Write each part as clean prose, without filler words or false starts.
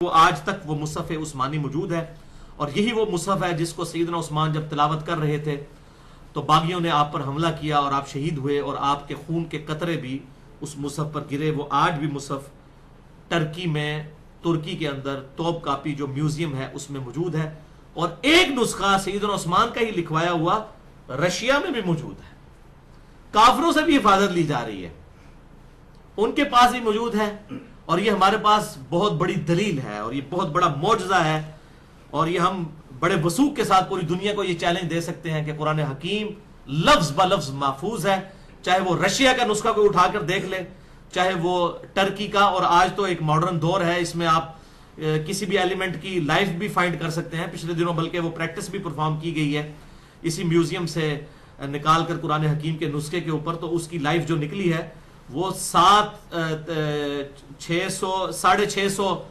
وہ آج تک وہ مصحف عثمانی موجود ہے، اور یہی وہ مصحف ہے جس کو سیدنا عثمان جب تلاوت کر رہے تھے تو باغیوں نے آپ پر حملہ کیا اور آپ شہید ہوئے، اور آپ کے خون کے قطرے بھی اس مصحف پر گرے۔ وہ آج بھی مصحف ٹرکی میں، ترکی کے اندر توپ کاپی جو میوزیم ہے اس میں موجود ہے، اور ایک نسخہ سیدنا عثمان کا ہی لکھوایا ہوا رشیا میں بھی موجود ہے۔ کافروں سے بھی حفاظت لی جا رہی ہے، ان کے پاس بھی موجود ہے، اور یہ ہمارے پاس بہت بڑی دلیل ہے، اور یہ بہت بڑا معجزہ ہے، اور یہ ہم بڑے وثوق کے ساتھ پوری دنیا کو یہ چیلنج دے سکتے ہیں کہ قرآن حکیم لفظ بہ لفظ محفوظ ہے، چاہے وہ رشیا کا نسخہ کو اٹھا کر دیکھ لیں، چاہے وہ ٹرکی کا، اور آج تو ایک ماڈرن دور ہے، اس میں آپ کسی بھی ایلیمنٹ کی لائف بھی فائنڈ کر سکتے ہیں۔ پچھلے دنوں بلکہ وہ پریکٹس بھی پرفارم کی گئی ہے اسی میوزیم سے نکال کر قرآن حکیم کے نسخے کے اوپر، تو اس کی لائف جو نکلی ہے وہ 650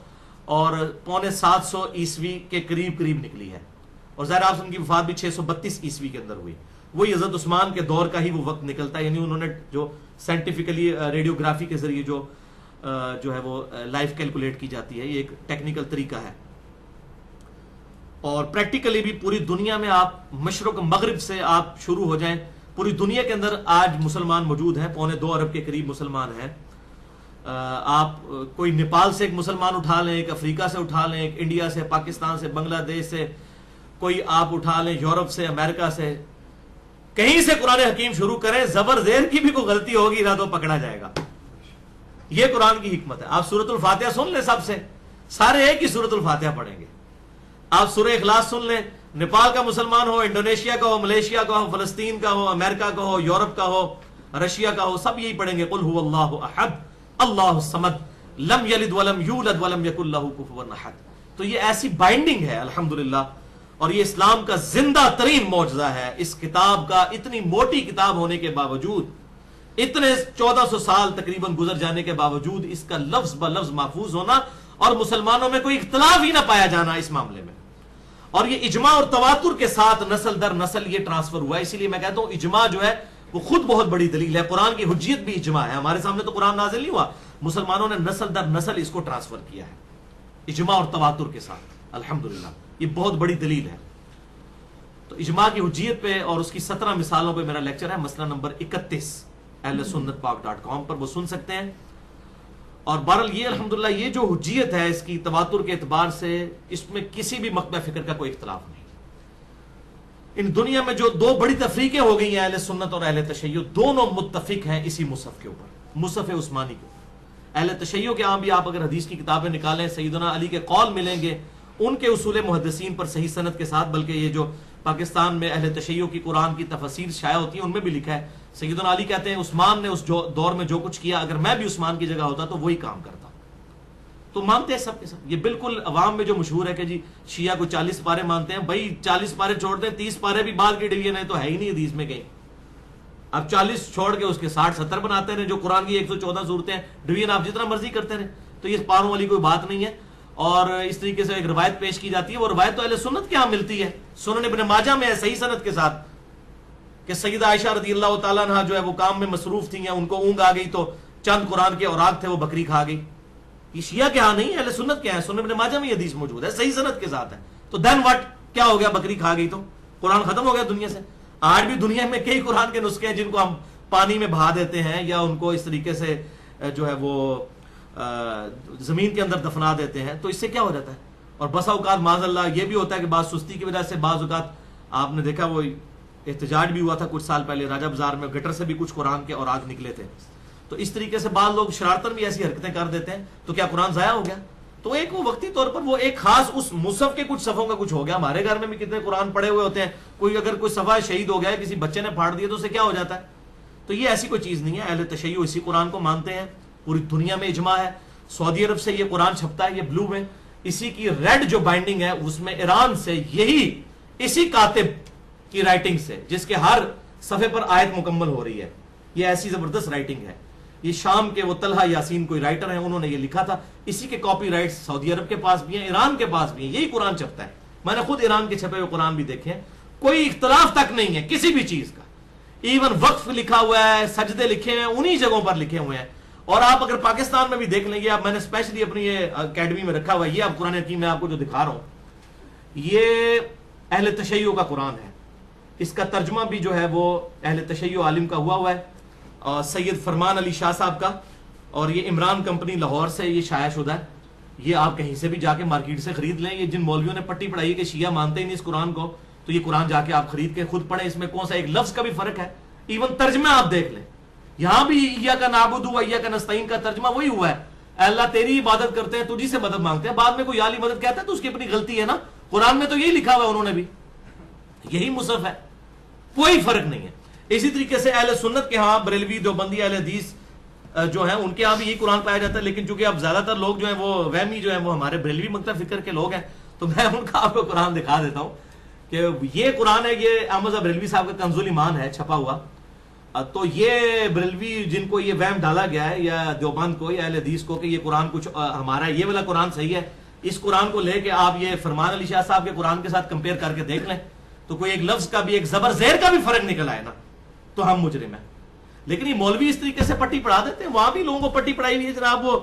اور 650 عیسوی کے قریب نکلی ہے، اور ظاہر آپ ان کی وفات بھی 632 عیسوی کے اندر ہوئی۔ وہی حضرت عثمان کے دور کا ہی وہ وقت نکلتا ہے، یعنی انہوں نے جو سائنٹیفکلی ریڈیوگرافی کے ذریعے جو ہے وہ لائف کیلکولیٹ کی جاتی ہے، یہ ایک ٹیکنیکل طریقہ ہے، اور پریکٹیکلی بھی پوری دنیا میں آپ مشرق مغرب سے آپ شروع ہو جائیں، پوری دنیا کے اندر آج مسلمان موجود ہیں، 2.25 ارب کے قریب مسلمان ہیں۔ آپ کوئی نیپال سے ایک مسلمان اٹھا لیں، ایک افریقہ سے اٹھا لیں، ایک انڈیا سے، پاکستان سے، بنگلہ دیش سے، کوئی آپ اٹھا لیں یورپ سے، امریکہ سے، کہیں سے قرآن حکیم شروع کریں، زبر زیر کی بھی کوئی غلطی ہوگی نہ تو پکڑا جائے گا۔ یہ قرآن کی حکمت ہے۔ آپ سورۃ الفاتحہ سن لیں، سب سے سارے ایک ہی سورۃ الفاتحہ پڑھیں گے۔ آپ سورہ اخلاص سن لیں، نیپال کا مسلمان ہو، انڈونیشیا کا ہو، ملیشیا کا ہو، فلسطین کا ہو، امریکہ کا ہو، یورپ کا ہو، رشیا کا ہو، سب یہی پڑھیں گے، قل هو اللہ احد اللہ الصمد لم یلد ولم یولد ولم یکن لہ کفوا احد۔ تو یہ ایسی بائنڈنگ ہے الحمدللہ، اور یہ اسلام کا زندہ ترین معجزہ ہے۔ اس کتاب کا، اتنی موٹی کتاب ہونے کے باوجود، اتنے 1400 سال تقریباً گزر جانے کے باوجود، اس کا لفظ بہ لفظ محفوظ ہونا اور مسلمانوں میں کوئی اختلاف ہی نہ پایا جانا اس معاملے میں، اور یہ اجماع اور تواتر کے ساتھ نسل در نسل یہ ٹرانسفر ہوا ہے۔ اسی لیے میں کہتا ہوں اجماع جو ہے وہ خود بہت بڑی دلیل ہے، قرآن کی حجیت بھی اجماع ہے۔ ہمارے سامنے تو قرآن نازل نہیں ہوا، مسلمانوں نے نسل در نسل اس کو ٹرانسفر کیا ہے اجماع اور تواتر کے ساتھ، الحمدللہ یہ بہت بڑی دلیل ہے۔ تو اجماع کی حجیت پہ اور اس کی 17 مثالوں پہ میرا لیکچر ہے، مسئلہ نمبر 31 ahlsunnatpak.com پر وہ سن سکتے ہیں۔ اور بہرحال یہ الحمدللہ یہ جو حجیت ہے اس کی تواتر کے اعتبار سے، اس میں کسی بھی مقطع فکر کا کوئی اختلاف نہیں۔ ان دنیا میں جو دو بڑی تفریقیں ہو گئی ہیں، اہل سنت اور اہل تشیع، دونوں متفق ہیں اسی مصحف کے اوپر، مصحف عثمانی کے اوپر۔ اہل تشیع کے عام بھی آپ اگر حدیث کی کتابیں نکالیں، سیدنا علی کے قول ملیں گے ان کے اصول محدثین پر صحیح سند کے ساتھ، بلکہ یہ جو پاکستان میں اہل تشیع کی قرآن کی تفاسیر شائع ہوتی ہیں ان میں بھی لکھا ہے، سیدنا علی کہتے ہیں عثمان نے اس دور میں جو کچھ کیا، اگر میں بھی عثمان کی جگہ ہوتا تو وہی کام کرتا۔ تو مانتے ہیں سب کے سب، یہ بالکل عوام میں جو مشہور ہے کہ جی شیعہ کو 40 پارے مانتے ہیں، بھائی 40 پارے چھوڑ دیں، 30 پارے بھی بعد کی ڈویژن ہے تو ہے ہی نہیں حدیث میں کہیں۔ اب 40 چھوڑ کے اس کے 60-70 بناتے ہیں، جو قرآن کی 114 صورتیں ہیں، ڈویژن آپ جتنا مرضی کرتے رہیں، تو یہ پاروں والی کوئی بات نہیں ہے۔ اور اس طریقے سے ایک روایت پیش کی جاتی ہے، وہ روایت تو اہل سنت کے ہاں ملتی ہے، سنن ابن ماجہ میں ہے صحیح سند کے ساتھ، کہ سیدہ عائشہ رضی اللہ تعالیٰ عنہ جو ہے وہ کام میں مصروف تھیں، ان کو اونگ آ گئی تو چند قرآن کے اوراق تھے وہ بکری کھا گئی۔ یہ شیعہ کے ہاں نہیں، اہل سنت کے ہاں، سنن ابن ماجہ میں یہ حدیث موجود ہے، صحیح سند کے ساتھ ہے۔ تو دین واٹ، کیا ہو گیا بکری کھا گئی تو قرآن ختم ہو گیا دنیا سے؟ آج بھی دنیا میں کئی قرآن کے نسخے ہیں جن کو ہم پانی میں بہا دیتے ہیں، یا ان کو اس طریقے سے جو ہے وہ زمین کے اندر دفنا دیتے ہیں، تو اس سے کیا ہو جاتا ہے؟ اور بسا اوقات معاذ اللہ یہ بھی ہوتا ہے کہ بعض سستی کی وجہ سے، بعض اوقات آپ نے دیکھا وہ احتجاج بھی ہوا تھا کچھ سال پہلے راجہ بازار میں، گٹر سے بھی کچھ قرآن کے اوراق نکلے تھے، تو اس طریقے سے بعض لوگ شرارتاً بھی ایسی حرکتیں کر دیتے ہیں، تو کیا قرآن ضائع ہو گیا؟ تو ایک وہ وقتی طور پر وہ ایک خاص اس مصحف کے کچھ صفوں کا کچھ ہو گیا۔ ہمارے گھر میں بھی کتنے قرآن پڑے ہوئے ہوتے ہیں، کوئی اگر کوئی صفحہ شہید ہو گیا ہے، کسی بچے نے پھاڑ دیا تو اسے کیا ہو جاتا ہے؟ تو یہ ایسی کوئی چیز نہیں ہے، اہل تشیع اسی قرآن کو مانتے ہیں، پوری دنیا میں اجماع ہے۔ سعودی عرب سے یہ قرآن چھپتا ہے، یہ بلو میں، اسی کی ریڈ جو بائنڈنگ ہے اس میں ایران سے یہی اسی کاتب کی رائٹنگ سے، جس کے ہر صفحے پر آیت مکمل ہو رہی ہے، یہ ایسی زبردست رائٹنگ ہے۔ یہ شام کے وہ طلحہ یاسین کوئی رائٹر ہیں، انہوں نے یہ لکھا تھا، اسی کے کاپی رائٹس سعودی عرب کے پاس بھی ہیں، ایران کے پاس بھی ہیں، یہی قرآن چھپتا ہے۔ میں نے خود ایران کے چھپے ہوئے قرآن بھی دیکھے ہیں، کوئی اختلاف تک نہیں ہے کسی بھی چیز کا۔ ایون وقف لکھا ہوا ہے، سجدے لکھے ہوئے ہیں، انہی جگہوں پر لکھے ہوئے ہیں، اور آپ اگر پاکستان میں بھی دیکھ لیں گے، آپ میں نے اسپیشلی اپنی یہ اکیڈمی میں رکھا ہوا ہے، یہ آپ قرآن حکیم میں آپ کو جو دکھا رہا ہوں یہ اہل تشیع کا قرآن ہے. اس کا ترجمہ بھی جو ہے وہ اہل تشیع عالم کا ہوا ہے، اور سید فرمان علی شاہ صاحب کا، اور یہ عمران کمپنی لاہور سے یہ شائع شدہ ہے. یہ آپ کہیں سے بھی جا کے مارکیٹ سے خرید لیں. یہ جن مولویوں نے پٹی پڑھائی ہے کہ شیعہ مانتے ہی نہیں اس قرآن کو، تو یہ قرآن جا کے آپ خرید کے خود پڑھیں. اس میں کون سا ایک لفظ کا بھی فرق ہے. ایون ترجمہ آپ دیکھ لیں، یہاں بھی ایاک نعبد و ایاک نستعین کا ترجمہ وہی ہوا ہے، اے اللہ تیری عبادت کرتے ہیں، تجھی سے مدد مانگتے ہیں. بعد میں کوئی عالی مدد کہتا ہے تو اس کی اپنی غلطی ہے نا. قرآن میں تو یہی لکھا ہوا ہے، انہوں نے بھی یہی مصحف ہے، کوئی فرق نہیں ہے. اسی طریقے سے اہل سنت کے ہاں بریلوی دیوبندی اہل حدیث جو ہیں ان کے ہاں بھی یہی قرآن پایا جاتا ہے. لیکن چونکہ اب زیادہ تر لوگ جو ہیں وہ وہمی جو ہیں وہ ہمارے بریلوی مکتب فکر کے لوگ ہیں، تو میں ان کا آپ کو قرآن دکھا دیتا ہوں کہ یہ قرآن ہے. یہ احمد بریلوی صاحب کا کنز الایمان ہے چھپا ہوا. تو یہ بریلوی جن کو یہ وہم ڈالا گیا ہے یا دیوبند کو یا اہل حدیث کو کہ یہ قرآن کچھ ہمارا یہ والا قرآن صحیح ہے، اس قرآن کو لے کے آپ یہ فرمان علی شاہ صاحب کے قرآن کے ساتھ کمپیئر کر کے دیکھ لیں تو کوئی ایک لفظ کا بھی ایک زبر زیر کا بھی فرق نکل آئے نا تو ہم مجرم ہیں. لیکن یہ مولوی اس طریقے سے پٹی پڑھا دیتے ہیں. وہاں بھی لوگوں کو پٹی پڑھائی ہوئی ہے جناب، وہ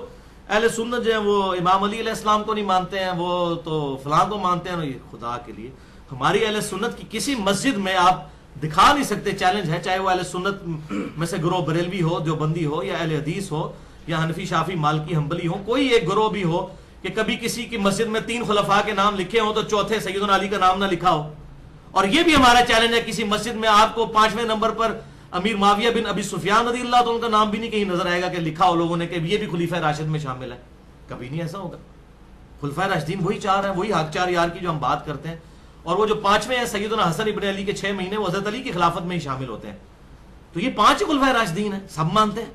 اہل سنت جو ہیں وہ امام علی علیہ السلام کو نہیں مانتے ہیں، وہ تو فلاں کو مانتے ہیں. یہ خدا کے لیے ہماری اہل سنت کی کسی مسجد میں آپ دکھا نہیں سکتے. چیلنج ہے، چاہے وہ اہل سنت میں سے گروہ بریلوی ہو، دیوبندی ہو، یا اہل حدیث ہو، یا حنفی شافی مالکی حنبلی ہو، کوئی ایک گروہ بھی ہو کہ کبھی کسی کی مسجد میں 3 خلفاء کے نام لکھے ہوں تو چوتھے سیدنا علی کا نام نہ لکھا ہو. اور یہ بھی ہمارا چیلنج ہے، کسی مسجد میں آپ کو 5ویں نمبر پر امیر معاویہ بن ابی سفیان رضی اللہ عنہ کا نام بھی نہیں کہیں نظر آئے گا کہ لکھا ہو لوگوں نے کہ یہ بھی خلیفہ راشد میں شامل ہے. کبھی نہیں ایسا ہوگا. خلفۂ راشدین وہی 4 ہیں، وہی حق 4 یار کی جو ہم بات کرتے ہیں. اور وہ جو 5ویں ہیں سیدنا حسن ابن علی کے 6 مہینے وہ حضرت علی کی خلافت میں ہی شامل ہوتے ہیں. تو یہ 5 خلفۂ راشدین ہیں، سب مانتے ہیں.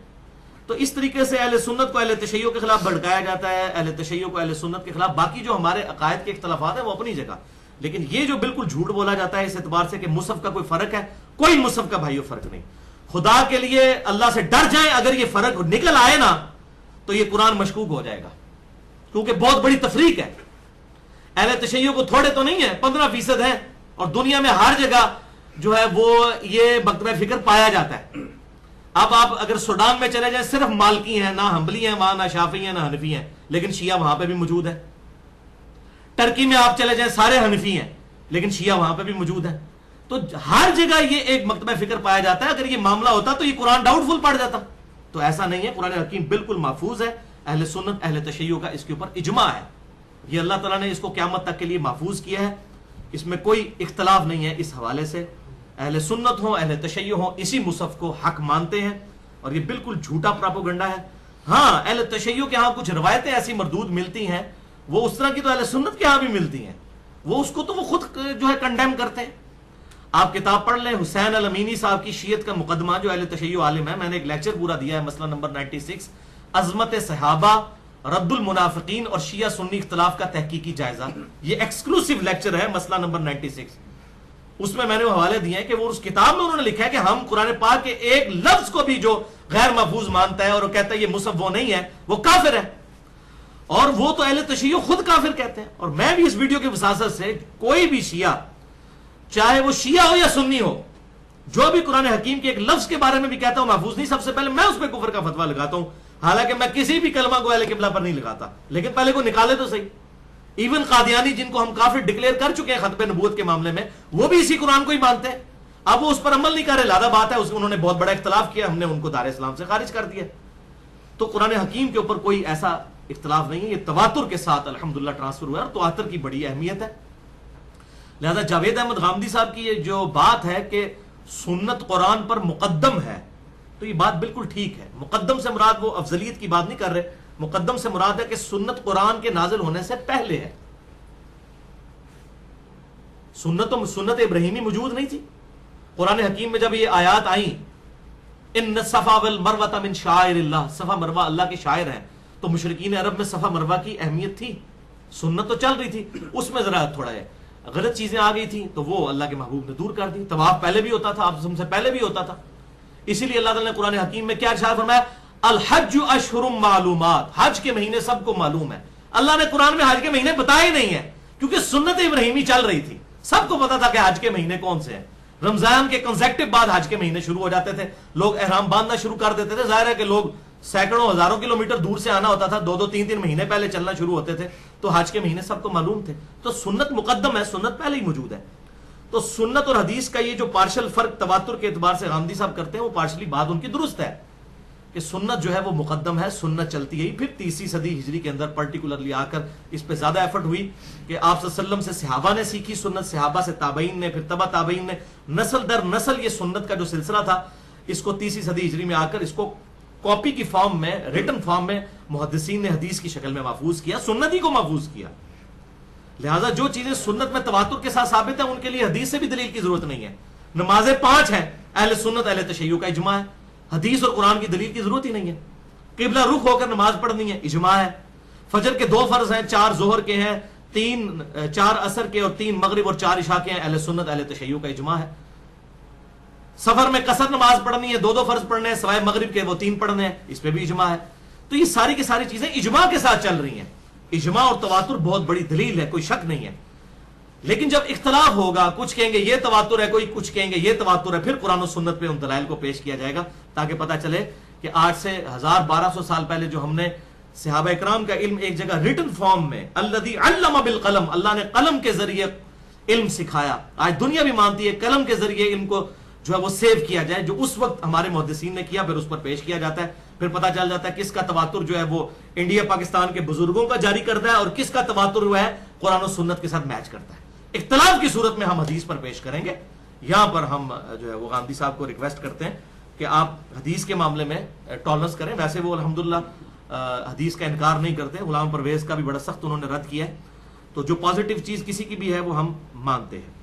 تو اس طریقے سے اہل سنت کو اہل تشیع کے خلاف بھڑکایا جاتا ہے، اہل تشیع کو اہل سنت کے خلاف. باقی جو ہمارے عقائد کے اختلافات ہیں وہ اپنی جگہ، لیکن یہ جو بالکل جھوٹ بولا جاتا ہے اس اعتبار سے کہ مصحف کا کوئی فرق ہے، کوئی مصحف کا بھائیو فرق نہیں. خدا کے لیے اللہ سے ڈر جائیں. اگر یہ فرق نکل آئے نا تو یہ قرآن مشکوک ہو جائے گا، کیونکہ بہت بڑی تفریق ہے. اہل تشیع کو تھوڑے تو نہیں ہے، 15% ہے، اور دنیا میں ہر جگہ جو ہے وہ یہ مکتبہ فکر پایا جاتا ہے. اب آپ اگر سوڈان میں چلے جائیں صرف مالکی ہیں، نہ حنبلی ہیں وہاں، نہ شافعی ہیں، نہ حنفی ہیں، لیکن شیعہ وہاں پہ بھی موجود ہے. ٹرکی میں آپ چلے جائیں سارے حنفی ہیں لیکن شیعہ وہاں پہ بھی موجود ہے. تو ہر جگہ یہ ایک مکتبہ فکر پایا جاتا ہے. اگر یہ معاملہ ہوتا تو یہ قرآن ڈاؤٹ فل پڑ جاتا. تو ایسا نہیں ہے، قرآن حکیم بالکل محفوظ ہے. اہل سنت اہل تشیع کا اس کے اوپر اجماع ہے. یہ اللہ تعالیٰ نے اس کو قیامت تک کے لیے محفوظ کیا ہے، اس میں کوئی اختلاف نہیں ہے. اس حوالے سے اہل سنت ہوں اہل تشیع ہوں اسی مصحف کو حق مانتے ہیں، اور یہ بالکل جھوٹا پراپوگنڈا ہے. ہاں اہل تشیع کے ہاں کچھ روایتیں ایسی مردود ملتی ہیں، وہ اس طرح کی تو اہل سنت کے ہاں بھی ملتی ہیں، وہ اس کو تو وہ خود جو ہے کنڈیم کرتے ہیں. آپ کتاب پڑھ لیں حسین الامینی صاحب کی شیعت کا مقدمہ، جو اہل تشیع عالم ہے. میں نے ایک لیکچر پورا دیا ہے، مسئلہ نمبر 96، عظمت صحابہ، رد المنافقین اور شیعہ سنی اختلاف کا تحقیقی جائزہ. یہ ایکسکلوسیو لیکچر ہے، مسئلہ نمبر 96. اس میں نے وہ حوالے دیے ہیں کہ وہ اس کتاب میں انہوں نے لکھا ہے کہ ہم قرآن پاک کے ایک لفظ کو بھی جو غیر محفوظ مانتا ہے اور وہ کہتا ہے یہ مصحف وہ نہیں ہے، وہ کافر ہے. اور وہ تو اہل تشیع خود کافر کہتے ہیں. اور میں بھی اس ویڈیو کے وساطت سے کوئی بھی شیعہ، چاہے وہ شیعہ ہو یا سنی ہو، جو بھی قرآن حکیم کے ایک لفظ کے بارے میں بھی کہتا ہوں محفوظ نہیں، سب سے پہلے میں اس پہ کفر کا فتویٰ لگاتا ہوں. حالانکہ میں کسی بھی کلمہ کو اہل قبلہ پر نہیں لگاتا، لیکن پہلے کو نکالے تو صحیح. ایون قادیانی جن کو ہم کافر ڈکلیئر کر چکے ہیں ختم نبوت کے معاملے میں، وہ بھی اسی قرآن کو ہی مانتے ہیں. اب وہ اس پر عمل نہیں کر رہے، لادہ بات ہے، انہوں نے بہت بڑا اختلاف کیا، ہم نے ان کو دار اسلام سے خارج کر دیا. تو قرآن حکیم کے اوپر کوئی ایسا اختلاف نہیں ہے، یہ تواتر کے ساتھ الحمدللہ ٹرانسفر ہوا ہے، اور تواتر کی بڑی اہمیت ہے. لہذا جاوید احمد غامدی صاحب کی یہ جو بات ہے کہ سنت قرآن پر مقدم ہے، تو یہ بات بالکل ٹھیک ہے. مقدم سے مراد وہ افضلیت کی بات نہیں کر رہے، مقدم سے مراد ہے کہ سنت قرآن کے نازل ہونے سے پہلے ہے. سنت ابراہیمی موجود نہیں تھی. قرآن حکیم میں جب یہ آیات آئیں ان الصفا والمروہ من شعائر اللہ، صفا مروہ اللہ کے شاعر ہیں، تو مشرکین عرب میں صفا مروہ کی اہمیت تھی. سنت تو چل رہی تھی، اس میں ذرا تھوڑا ہے غلط چیزیں آ گئی تھیں تو وہ اللہ کے محبوب نے دور کر دی. طواف پہلے بھی ہوتا تھا، آپ سے پہلے بھی ہوتا تھا. اسی لیے اللہ تعالیٰ نے قرآن حکیم میں کیا ارشاد فرمایا، الحج اشہر معلومات، حج کے مہینے سب کو معلوم ہے. اللہ نے قرآن میں حج کے مہینے بتائے نہیں ہیں، کیونکہ سنت ابراہیمی چل رہی تھی، سب کو پتا تھا کہ حج کے مہینے کون سے ہیں. رمضان کے کنسیکٹو بعد حج کے مہینے شروع ہو جاتے تھے، لوگ احرام باندھنا شروع کر دیتے تھے. ظاہر ہے کہ لوگ سینکڑوں ہزاروں کلومیٹر دور سے آنا ہوتا تھا, 2-3 مہینے پہلے چلنا شروع ہوتے تھے, تو حج کے مہینے سب کو معلوم تھے. تو سنت مقدم ہے, سنت پہلے ہی موجود ہے. تو سنت اور حدیث کا یہ جو پارشل فرق تواتر کے اعتبار سے غامدی صاحب کرتے ہیں, وہ پارشلی بات ان کی درست ہے کہ سنت جو ہے وہ مقدم ہے, سنت چلتی ہے. پھر 30 صدی ہجری کے اندر پرٹیکولرلی آ کر اس پہ زیادہ ایفرٹ ہوئی کہ آپ صلی اللہ علیہ وسلم سے صحابہ نے سیکھی سنت, صحابہ سے تابعین نے, پھر تبع تابعین نے, نسل در نسل یہ سنت کا جو سلسلہ تھا اس کو 30 صدی ہجری میں آ کر اس کو کاپی کی فارم میں, ریٹن فارم میں محدثین نے حدیث کی شکل میں محفوظ کیا, سنت ہی کو محفوظ کیا. لہذا جو چیزیں سنت میں تواتر کے ساتھ ثابت ہیں ان کے لیے حدیث سے بھی دلیل کی ضرورت نہیں ہے. نمازیں 5 ہیں, اہل سنت اہل تشیع کا اجماع ہے, حدیث اور قرآن کی دلیل کی ضرورت ہی نہیں ہے. قبلہ رخ ہو کر نماز پڑھنی ہے, اجماع ہے. فجر کے 2 فرض ہیں, 4 ظہر کے ہیں, 4 عصر کے اور 3 مغرب اور 4 عشاء کے ہیں, اہل سنت اہل تشیع کا اجماع ہے. سفر میں قصر نماز پڑھنی ہے, 2 فرض پڑھنے ہیں, سوائے مغرب کے وہ 3 پڑھنے ہیں, اس پہ بھی اجماع ہے. تو یہ ساری کی ساری چیزیں اجماع کے ساتھ چل رہی ہیں. اجماع اور تواتر بہت بڑی دلیل ہے, کوئی شک نہیں ہے. لیکن جب اختلاف ہوگا, کچھ کہیں گے یہ تواتر ہے, کوئی کچھ کہیں گے یہ تواتر ہے, پھر قرآن و سنت پہ ان دلائل کو پیش کیا جائے گا تاکہ پتہ چلے کہ آج سے 1200 سال پہلے جو ہم نے صحابہ اکرام کا علم ایک جگہ ریٹن فارم میں, الذی علم بالقلم, اللہ نے قلم کے ذریعے علم سکھایا, آج دنیا بھی مانتی ہے قلم کے ذریعے علم کو جو ہے وہ سیو کیا جائے, جو اس وقت ہمارے محدثین نے کیا, پھر اس پر پیش کیا جاتا ہے. پھر پتہ چل جاتا ہے کس کا تواتر جو ہے وہ انڈیا پاکستان کے بزرگوں کا جاری کرتا ہے اور کس کا تواتر ہوا ہے قرآن و سنت کے ساتھ میچ کرتا ہے. اختلاف کی صورت میں ہم حدیث پر پیش کریں گے. یہاں پر ہم جو ہے وہ غامدی صاحب کو ریکویسٹ کرتے ہیں کہ آپ حدیث کے معاملے میں ٹالرنس کریں. ویسے وہ الحمدللہ حدیث کا انکار نہیں کرتے, غلام پرویز کا بھی بڑا سخت انہوں نے رد کیا ہے. تو جو پازیٹیو چیز کسی کی بھی ہے وہ ہم مانتے ہیں.